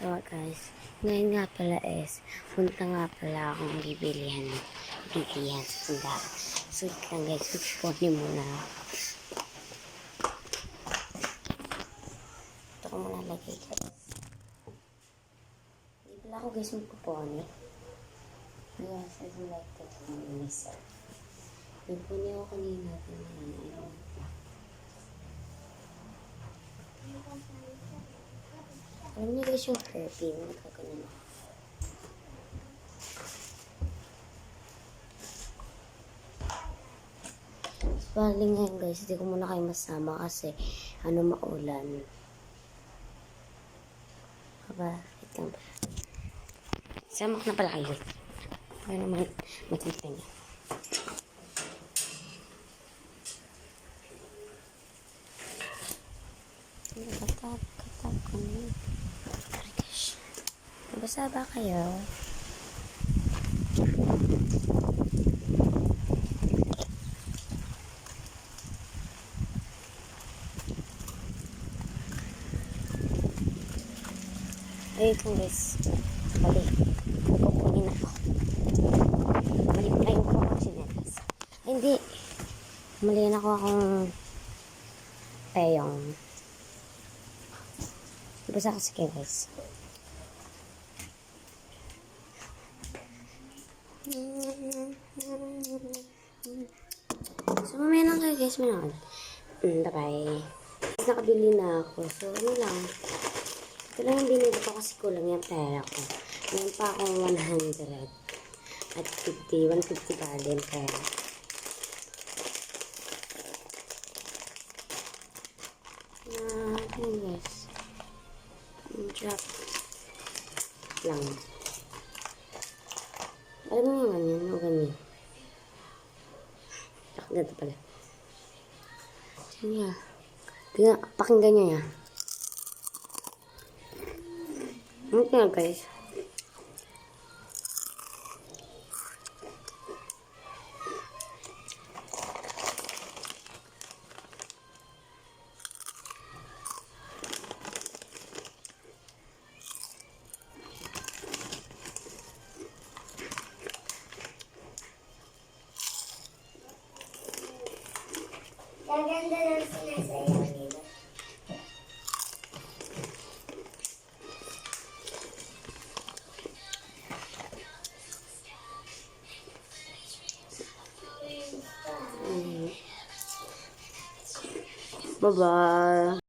So guys, ngayon nga pala punta nga pala akong bibilihan sa tindahan. So lang guys, kukunin muna. Ito ko muna lagay guys. Hindi pala ako guys magpuponi. Yes, I do like that one myself. Nagpuni ako kanina. Alam niyo guys yung hairpin, nagkaganon ako. Bali ngayon guys, hindi ko muna kayo masama kasi maulan. Aba, wait lang ba? Sama ko na pala kayo. Para naman makita niyo. Katap ko na. Basa ba kayo? Ayun guys. Balik. Kukunin ako. Balik na yung kuha ko sinelas. Ay hindi. Mali na ako akong peyong. Basa kasi kayo guys. So mamaya lang kayo guys. Manood. Bye-bye. Nakabili na ako. So lang. Ito lang yung binili ko kasi kulang yung pera ko. Ngayon pa akong 100 at 50. 150 pa din pera. Ayun guys. Drop lang. Alam mo yung ganyan, o ganyan. Ganito pala. Ganyan. Pakinggan nyo yan. Ano kaya guys? Gaganda ng sinasayaw nila. Bye-bye.